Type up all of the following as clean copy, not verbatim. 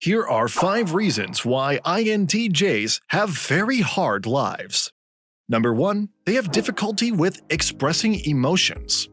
Here are 5 reasons why INTJs have very hard lives. Number 1. They have difficulty with expressing emotions.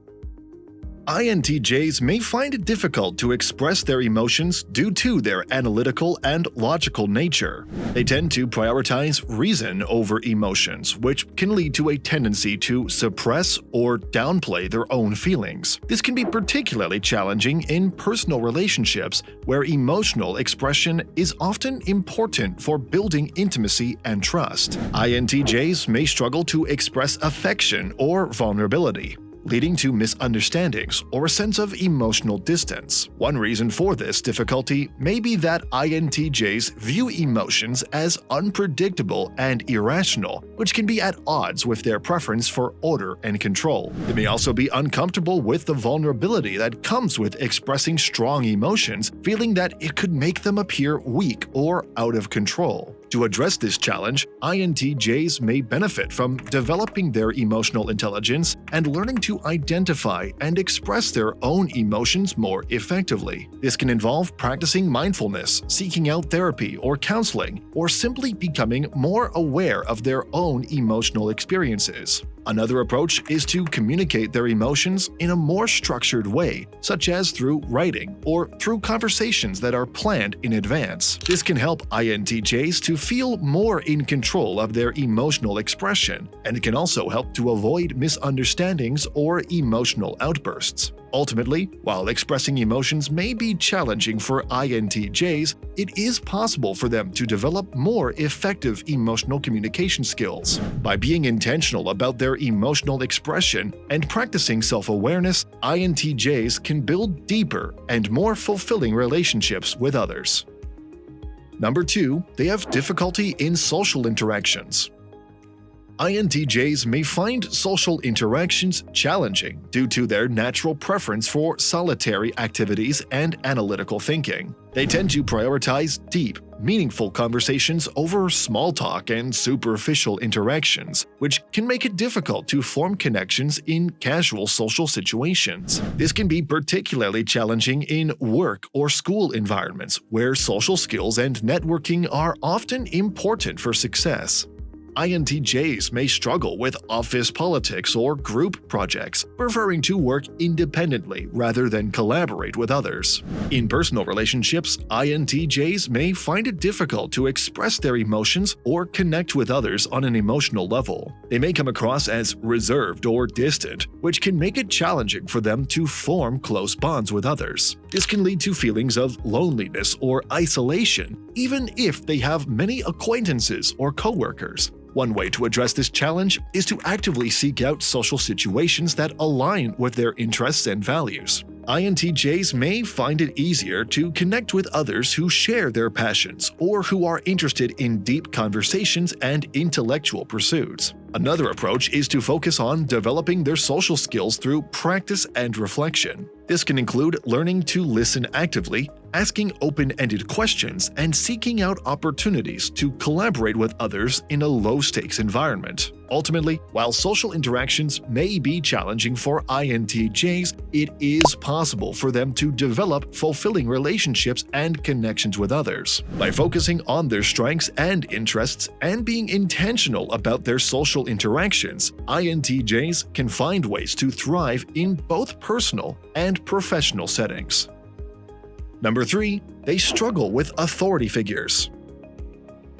INTJs may find it difficult to express their emotions due to their analytical and logical nature. They tend to prioritize reason over emotions, which can lead to a tendency to suppress or downplay their own feelings. This can be particularly challenging in personal relationships, where emotional expression is often important for building intimacy and trust. INTJs may struggle to express affection or vulnerability, leading to misunderstandings or a sense of emotional distance. One reason for this difficulty may be that INTJs view emotions as unpredictable and irrational, which can be at odds with their preference for order and control. They may also be uncomfortable with the vulnerability that comes with expressing strong emotions, feeling that it could make them appear weak or out of control. To address this challenge, INTJs may benefit from developing their emotional intelligence and learning to identify and express their own emotions more effectively. This can involve practicing mindfulness, seeking out therapy or counseling, or simply becoming more aware of their own emotional experiences. Another approach is to communicate their emotions in a more structured way, such as through writing or through conversations that are planned in advance. This can help INTJs to feel more in control of their emotional expression, and it can also help to avoid misunderstandings or emotional outbursts. Ultimately, while expressing emotions may be challenging for INTJs, it is possible for them to develop more effective emotional communication skills. By being intentional about their emotional expression and practicing self-awareness, INTJs can build deeper and more fulfilling relationships with others. Number 2. They have difficulty in social interactions. INTJs may find social interactions challenging due to their natural preference for solitary activities and analytical thinking. They tend to prioritize deep, meaningful conversations over small talk and superficial interactions, which can make it difficult to form connections in casual social situations. This can be particularly challenging in work or school environments, where social skills and networking are often important for success. INTJs may struggle with office politics or group projects, preferring to work independently rather than collaborate with others. In personal relationships, INTJs may find it difficult to express their emotions or connect with others on an emotional level. They may come across as reserved or distant, which can make it challenging for them to form close bonds with others. This can lead to feelings of loneliness or isolation, even if they have many acquaintances or coworkers. One way to address this challenge is to actively seek out social situations that align with their interests and values. INTJs may find it easier to connect with others who share their passions or who are interested in deep conversations and intellectual pursuits. Another approach is to focus on developing their social skills through practice and reflection. This can include learning to listen actively, asking open-ended questions, and seeking out opportunities to collaborate with others in a low-stakes environment. Ultimately, while social interactions may be challenging for INTJs, it is possible for them to develop fulfilling relationships and connections with others. By focusing on their strengths and interests and being intentional about their social interactions, INTJs can find ways to thrive in both personal and professional settings. Number 3. They struggle with authority figures.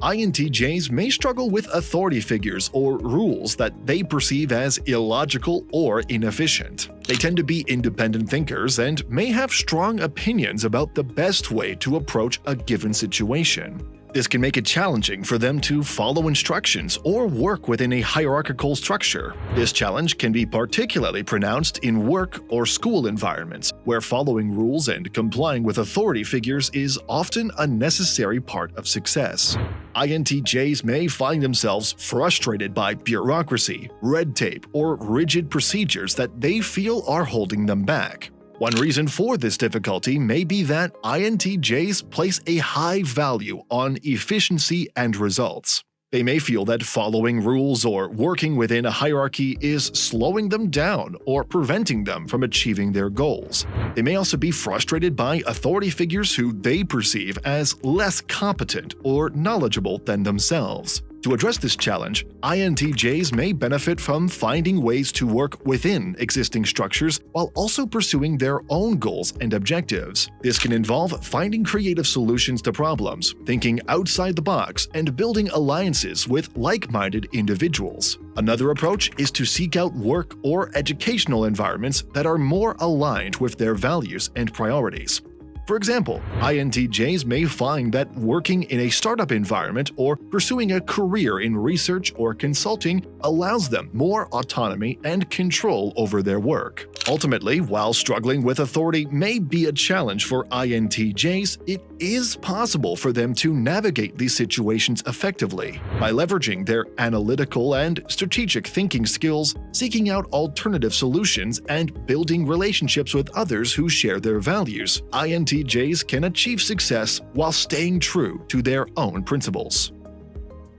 INTJs may struggle with authority figures or rules that they perceive as illogical or inefficient. They tend to be independent thinkers and may have strong opinions about the best way to approach a given situation. This can make it challenging for them to follow instructions or work within a hierarchical structure. This challenge can be particularly pronounced in work or school environments, where following rules and complying with authority figures is often a necessary part of success. INTJs may find themselves frustrated by bureaucracy, red tape, or rigid procedures that they feel are holding them back. One reason for this difficulty may be that INTJs place a high value on efficiency and results. They may feel that following rules or working within a hierarchy is slowing them down or preventing them from achieving their goals. They may also be frustrated by authority figures who they perceive as less competent or knowledgeable than themselves. To address this challenge, INTJs may benefit from finding ways to work within existing structures while also pursuing their own goals and objectives. This can involve finding creative solutions to problems, thinking outside the box, and building alliances with like-minded individuals. Another approach is to seek out work or educational environments that are more aligned with their values and priorities. For example, INTJs may find that working in a startup environment or pursuing a career in research or consulting allows them more autonomy and control over their work. Ultimately, while struggling with authority may be a challenge for INTJs, it is possible for them to navigate these situations effectively by leveraging their analytical and strategic thinking skills, seeking out alternative solutions, and building relationships with others who share their values. INTJs can achieve success while staying true to their own principles.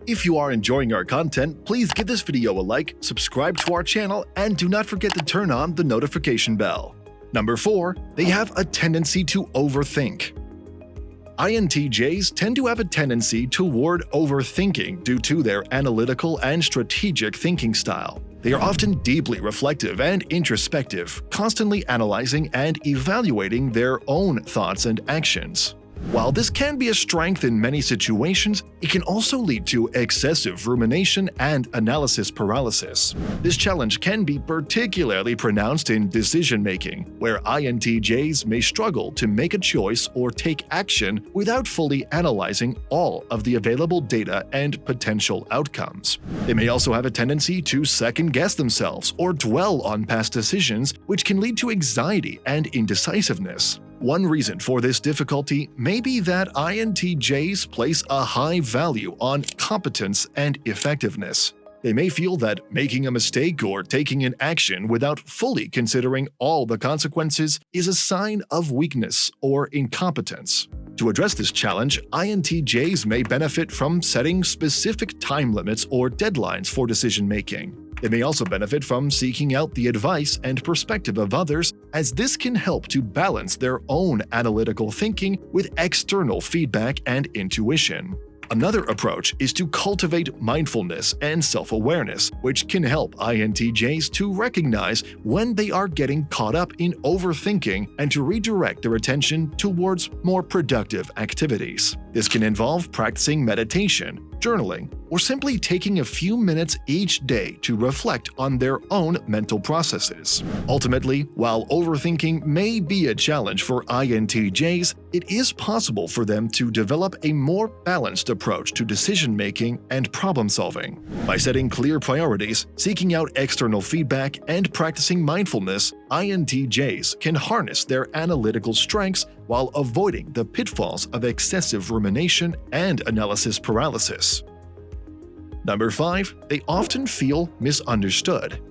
If you are enjoying our content, please give this video a like, subscribe to our channel, and do not forget to turn on the notification bell. Number 4. They have a tendency to overthink. INTJs tend to have a tendency toward overthinking due to their analytical and strategic thinking style. They are often deeply reflective and introspective, constantly analyzing and evaluating their own thoughts and actions. While this can be a strength in many situations, it can also lead to excessive rumination and analysis paralysis. This challenge can be particularly pronounced in decision-making, where INTJs may struggle to make a choice or take action without fully analyzing all of the available data and potential outcomes. They may also have a tendency to second-guess themselves or dwell on past decisions, which can lead to anxiety and indecisiveness. One reason for this difficulty may be that INTJs place a high value on competence and effectiveness. They may feel that making a mistake or taking an action without fully considering all the consequences is a sign of weakness or incompetence. To address this challenge, INTJs may benefit from setting specific time limits or deadlines for decision-making. They may also benefit from seeking out the advice and perspective of others, as this can help to balance their own analytical thinking with external feedback and intuition. Another approach is to cultivate mindfulness and self-awareness, which can help INTJs to recognize when they are getting caught up in overthinking and to redirect their attention towards more productive activities. This can involve practicing meditation, journaling, or simply taking a few minutes each day to reflect on their own mental processes. Ultimately, while overthinking may be a challenge for INTJs, it is possible for them to develop a more balanced approach to decision-making and problem-solving. By setting clear priorities, seeking out external feedback, and practicing mindfulness, INTJs can harness their analytical strengths while avoiding the pitfalls of excessive rumination and analysis paralysis. Number 5. They often feel misunderstood.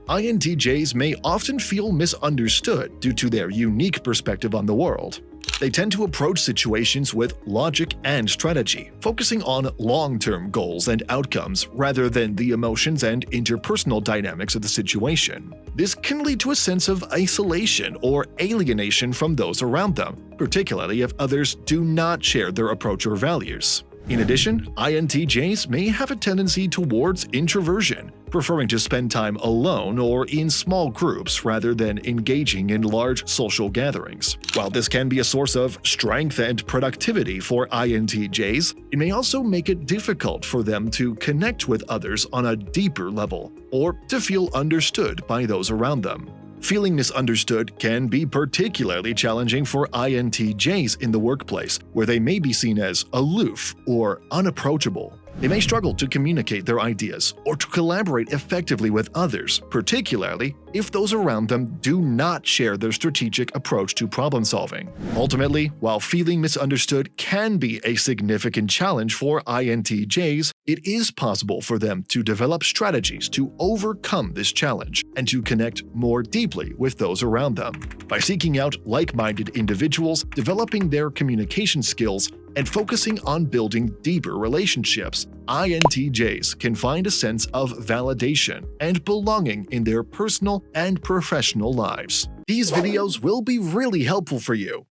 INTJs may often feel misunderstood due to their unique perspective on the world. They tend to approach situations with logic and strategy, focusing on long-term goals and outcomes rather than the emotions and interpersonal dynamics of the situation. This can lead to a sense of isolation or alienation from those around them, particularly if others do not share their approach or values. In addition, INTJs may have a tendency towards introversion, preferring to spend time alone or in small groups rather than engaging in large social gatherings. While this can be a source of strength and productivity for INTJs, it may also make it difficult for them to connect with others on a deeper level or to feel understood by those around them. Feeling misunderstood can be particularly challenging for INTJs in the workplace, where they may be seen as aloof or unapproachable. They may struggle to communicate their ideas or to collaborate effectively with others, particularly if those around them do not share their strategic approach to problem solving. Ultimately, while feeling misunderstood can be a significant challenge for INTJs, it is possible for them to develop strategies to overcome this challenge and to connect more deeply with those around them. By seeking out like-minded individuals, developing their communication skills, and focusing on building deeper relationships, INTJs can find a sense of validation and belonging in their personal and professional lives. These videos will be really helpful for you.